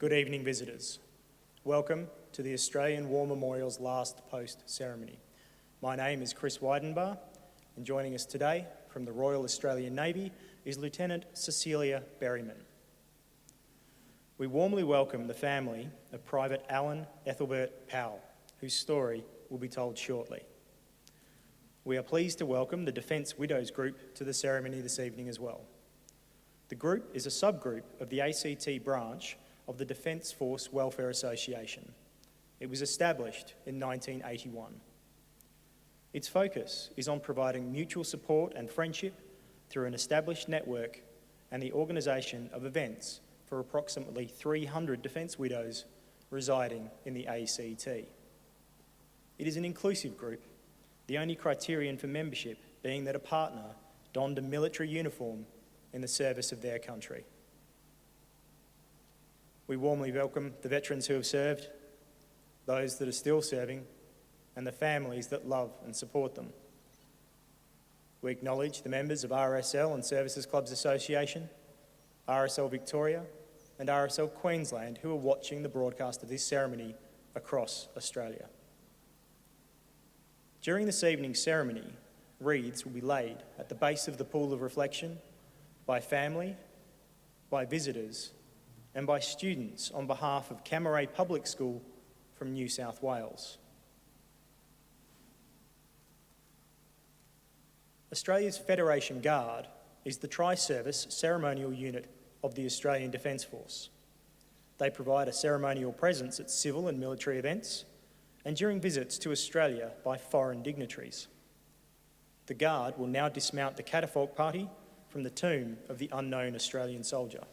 Good evening, visitors. Welcome to the Australian War Memorial's last post ceremony. My name is Chris Weidenbar, and joining us today from the Royal Australian Navy is Lieutenant Cecilia Berryman. We warmly welcome the family of Private Alan Ethelbert Powell, whose story will be told shortly. We are pleased to welcome the Defence Widows Group to the ceremony this evening as well. The group is a subgroup of the ACT branch of the Defence Force Welfare Association. It was established in 1981. Its focus is on providing mutual support and friendship through an established network and the organisation of events for approximately 300 defence widows residing in the ACT. It is an inclusive group, the only criterion for membership being that a partner donned a military uniform in the service of their country. We warmly welcome the veterans who have served, those that are still serving, and the families that love and support them. We acknowledge the members of RSL and Services Clubs Association, RSL Victoria, and RSL Queensland who are watching the broadcast of this ceremony across Australia. During this evening's ceremony, wreaths will be laid at the base of the pool of reflection by family, by visitors, and by students on behalf of Camaray Public School from New South Wales. Australia's Federation Guard is the tri-service ceremonial unit of the Australian Defence Force. They provide a ceremonial presence at civil and military events and during visits to Australia by foreign dignitaries. The Guard will now dismount the catafalque party from the tomb of the unknown Australian soldier.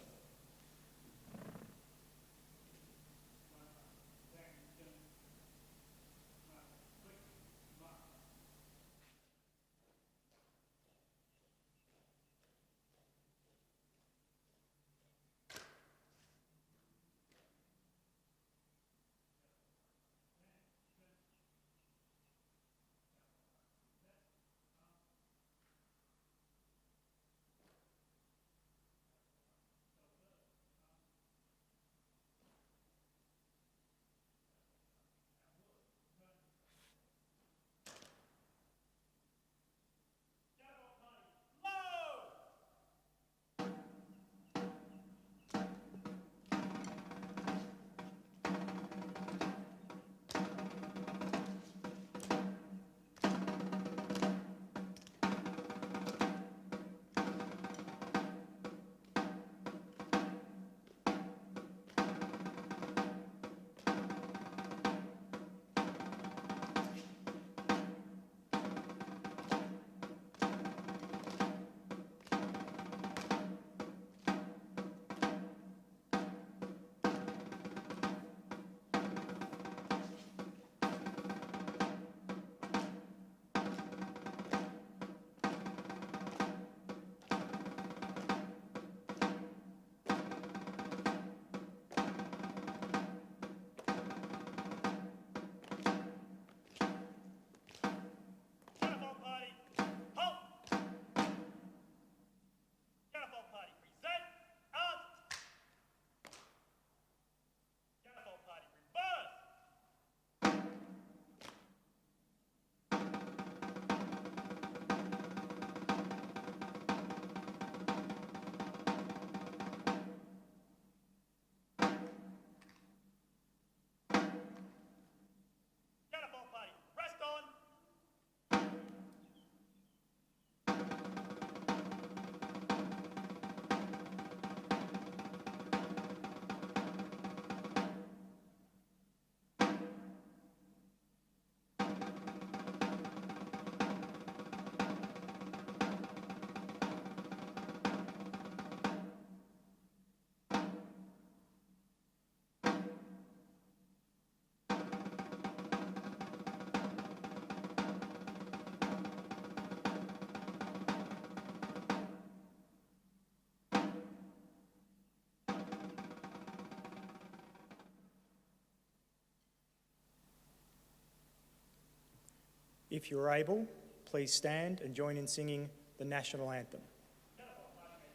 If you're able, please stand and join in singing the national anthem.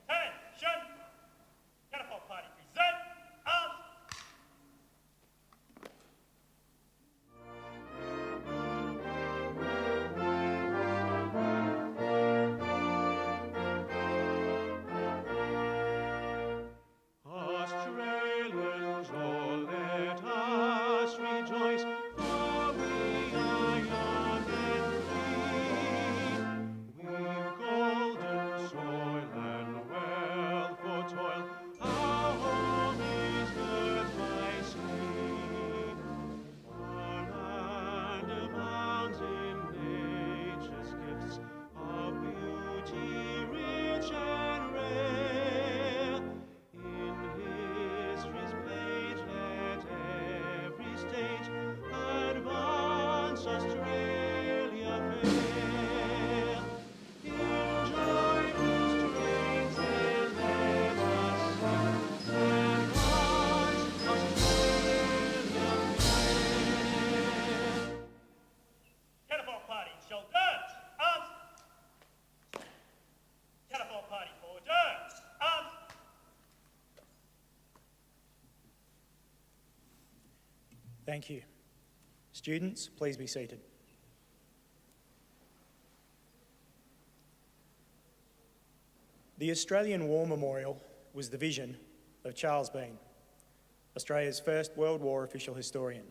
Attention! Catapult party, present arms! Thank you. Students, please be seated. The Australian War Memorial was the vision of Charles Bean, Australia's first World War official historian.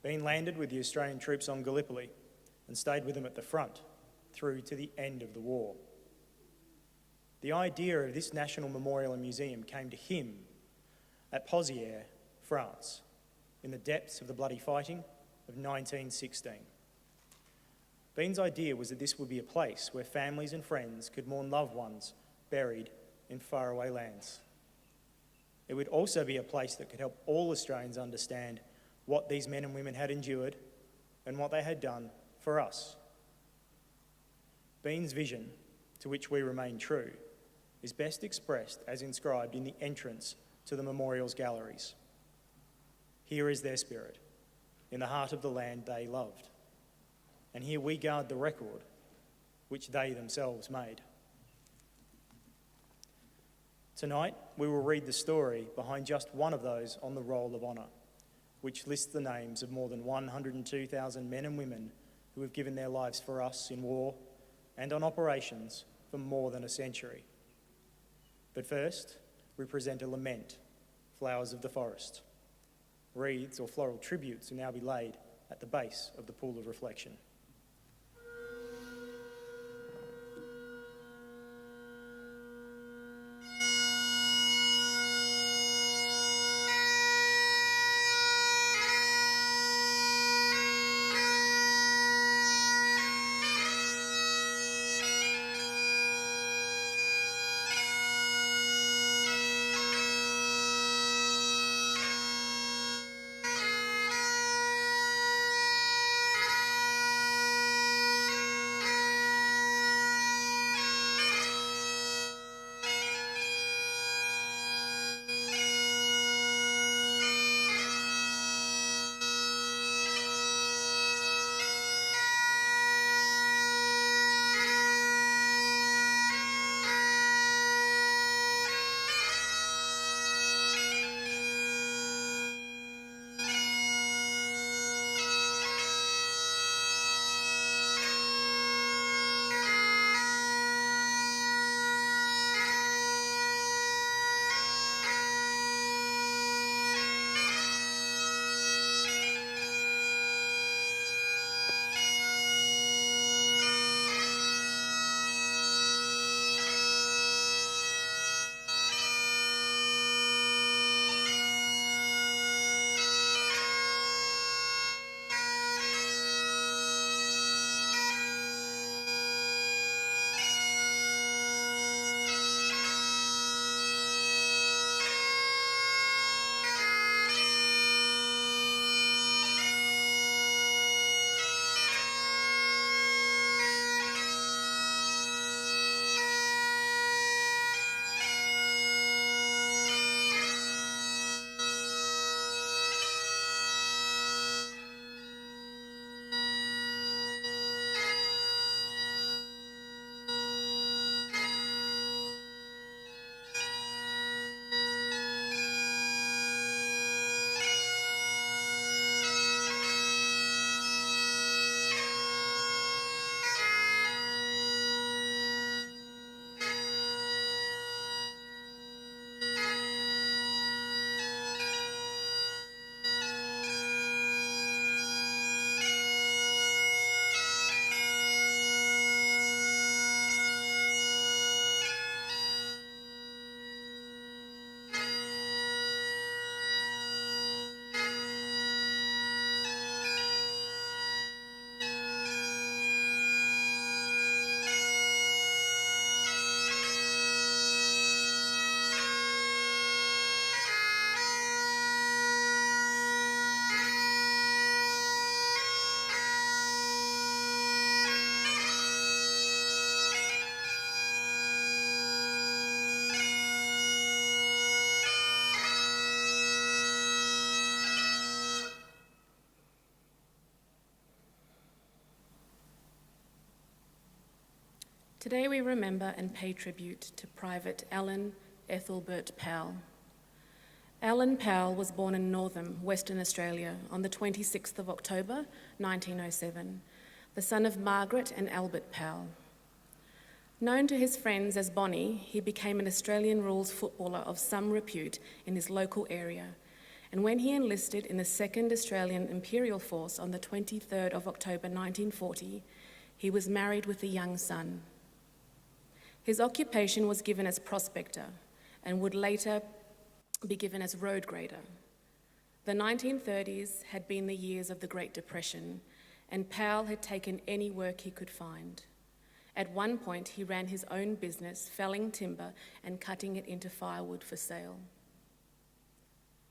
Bean landed with the Australian troops on Gallipoli and stayed with them at the front through to the end of the war. The idea of this National Memorial and Museum came to him at Pozières, France, in the depths of the bloody fighting of 1916. Bean's idea was that this would be a place where families and friends could mourn loved ones buried in faraway lands. It would also be a place that could help all Australians understand what these men and women had endured and what they had done for us. Bean's vision, to which we remain true, is best expressed as inscribed in the entrance to the memorial's galleries. Here is their spirit, in the heart of the land they loved. And here we guard the record which they themselves made. Tonight, we will read the story behind just one of those on the Roll of Honour, which lists the names of more than 102,000 men and women who have given their lives for us in war and on operations for more than a century. But first, we present a lament, Flowers of the Forest. Wreaths or floral tributes will now be laid at the base of the pool of reflection. Today we remember and pay tribute to Private Alan Ethelbert Powell. Alan Powell was born in Northam, Western Australia, on the 26th of October, 1907, the son of Margaret and Albert Powell. Known to his friends as Bonnie, he became an Australian rules footballer of some repute in his local area, and when he enlisted in the 2nd Australian Imperial Force on the 23rd of October 1940, he was married with a young son. His occupation was given as prospector and would later be given as road grader. The 1930s had been the years of the Great Depression, and Powell had taken any work he could find. At one point, he ran his own business, felling timber and cutting it into firewood for sale.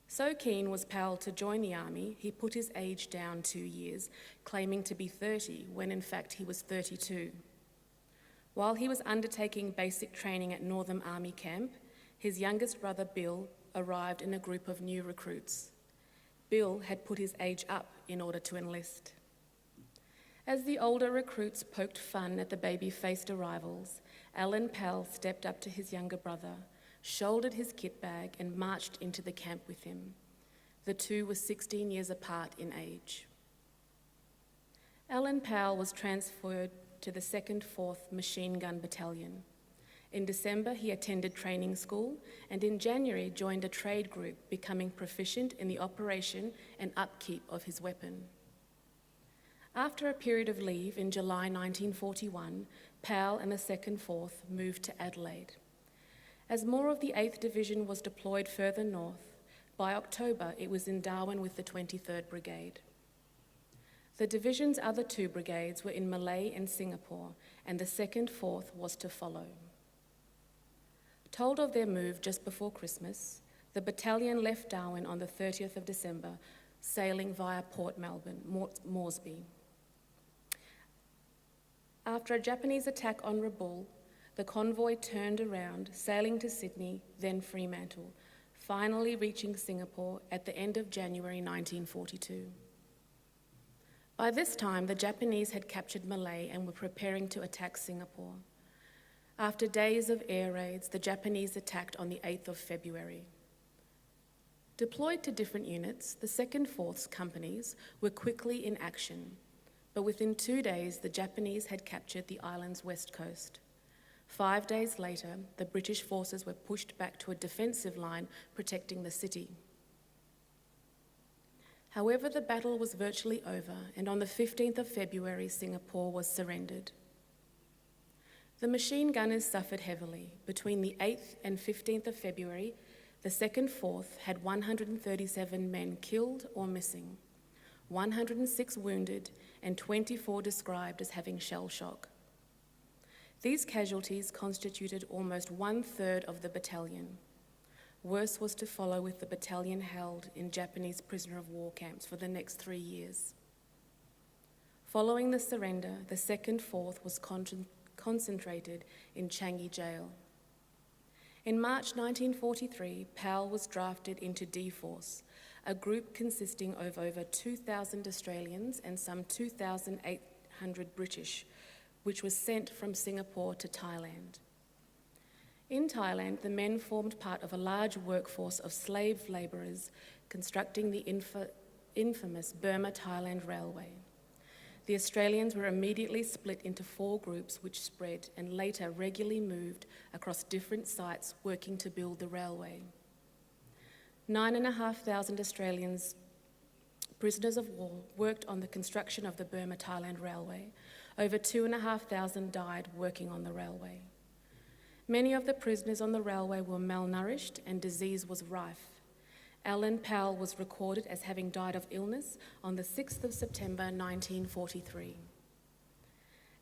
So keen was Powell to join the army, he put his age down 2 years, claiming to be 30, when in fact he was 32. While he was undertaking basic training at Northam Army Camp, his youngest brother, Bill, arrived in a group of new recruits. Bill had put his age up in order to enlist. As the older recruits poked fun at the baby-faced arrivals, Alan Powell stepped up to his younger brother, shouldered his kit bag, and marched into the camp with him. The two were 16 years apart in age. Alan Powell was transferred to the 2nd 4th Machine Gun Battalion. In December, he attended training school, and in January joined a trade group, becoming proficient in the operation and upkeep of his weapon. After a period of leave in July 1941, Powell and the 2nd 4th moved to Adelaide. As more of the 8th Division was deployed further north, by October it was in Darwin with the 23rd Brigade. The division's other 2 brigades were in Malay and Singapore, and the 2nd 4th was to follow. Told of their move just before Christmas, the battalion left Darwin on the 30th of December, sailing via Port Melbourne, Moresby. After a Japanese attack on Rabaul, the convoy turned around, sailing to Sydney, then Fremantle, finally reaching Singapore at the end of January 1942. By this time, the Japanese had captured Malay and were preparing to attack Singapore. After days of air raids, the Japanese attacked on the 8th of February. Deployed to different units, the 2nd 4th's companies were quickly in action, but within 2 days, the Japanese had captured the island's west coast. 5 days later, the British forces were pushed back to a defensive line protecting the city. However, the battle was virtually over, and on the 15th of February, Singapore was surrendered. The machine gunners suffered heavily. Between the 8th and 15th of February, the 2nd 4th had 137 men killed or missing, 106 wounded, and 24 described as having shell shock. These casualties constituted almost 1/3 of the battalion. Worse was to follow, with the battalion held in Japanese prisoner of war camps for the next 3 years. Following the surrender, the 2nd 4th was concentrated in Changi Jail. In March 1943, Powell was drafted into D-Force, a group consisting of over 2,000 Australians and some 2,800 British, which was sent from Singapore to Thailand. In Thailand, the men formed part of a large workforce of slave labourers constructing the infamous Burma-Thailand Railway. The Australians were immediately split into 4 groups, which spread and later regularly moved across different sites working to build the railway. 9,500 Australians, prisoners of war, worked on the construction of the Burma-Thailand Railway. Over 2,500 died working on the railway. Many of the prisoners on the railway were malnourished and disease was rife. Alan Powell was recorded as having died of illness on the 6th of September 1943.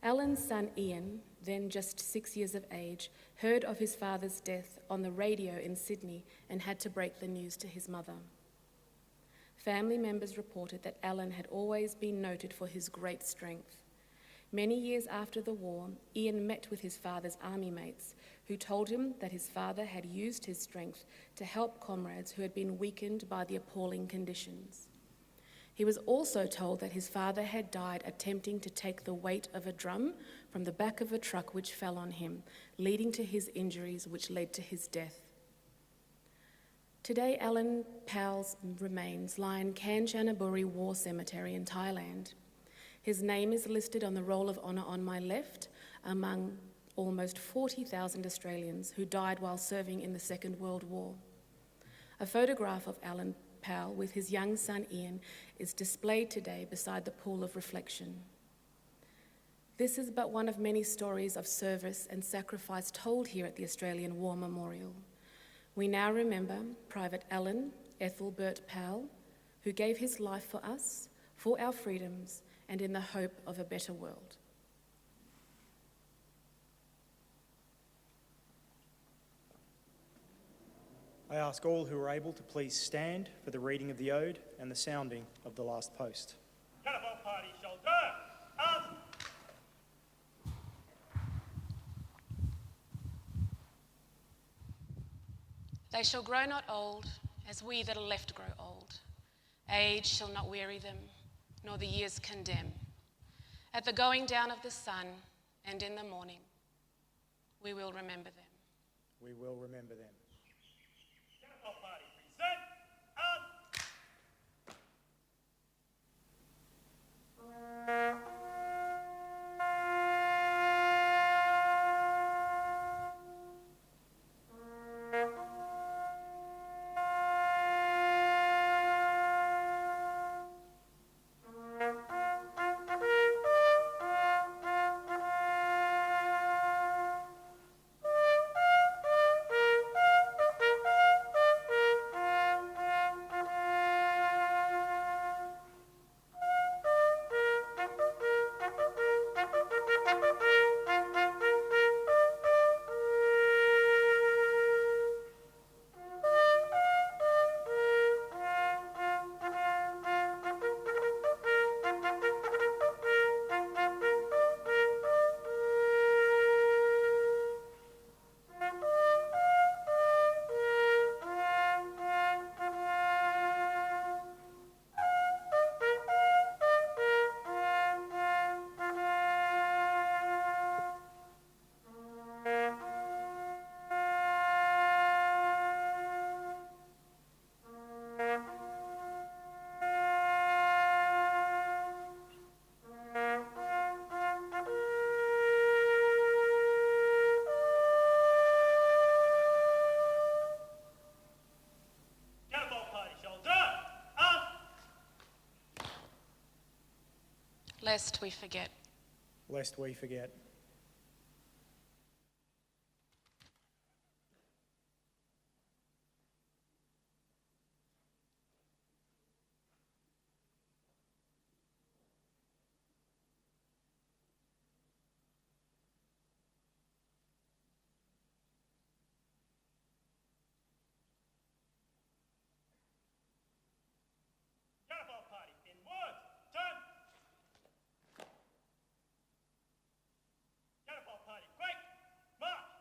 Alan's son Ian, then just 6 years of age, heard of his father's death on the radio in Sydney and had to break the news to his mother. Family members reported that Alan had always been noted for his great strength. Many years after the war, Ian met with his father's army mates, who told him that his father had used his strength to help comrades who had been weakened by the appalling conditions. He was also told that his father had died attempting to take the weight of a drum from the back of a truck which fell on him, leading to his injuries, which led to his death. Today, Alan Powell's remains lie in Kanchanaburi War Cemetery in Thailand. His name is listed on the Roll of Honour on my left among almost 40,000 Australians who died while serving in the Second World War. A photograph of Alan Powell with his young son Ian is displayed today beside the pool of reflection. This is but one of many stories of service and sacrifice told here at the Australian War Memorial. We now remember Private Alan Ethelbert Powell, who gave his life for us, for our freedoms, and in the hope of a better world. I ask all who are able to please stand for the reading of the ode and the sounding of the last post. Catapult party, shoulder, They shall grow not old, as we that are left grow old. Age shall not weary them, nor the years condemn. At the going down of the sun and in the morning, we will remember them. We will remember them. catapult party, present, Lest we forget. Lest we forget. catapult party, in words, turn. Catapult party, break, march.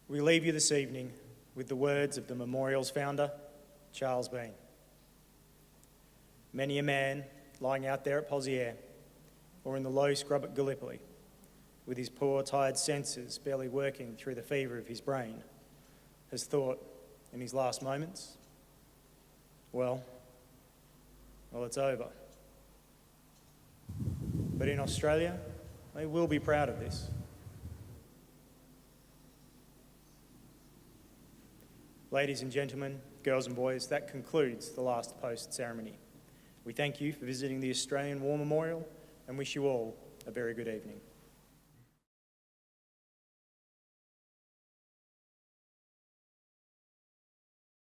We leave you this evening with the words of the memorial's founder, Charles Bean. Many a man lying out there at Poziere or in the low scrub at Gallipoli, with his poor, tired senses barely working through the fever of his brain, has thought in his last moments, well, it's over. But in Australia, they will be proud of this. Ladies and gentlemen, girls and boys, that concludes the last post ceremony. We thank you for visiting the Australian War Memorial and wish you all a very good evening.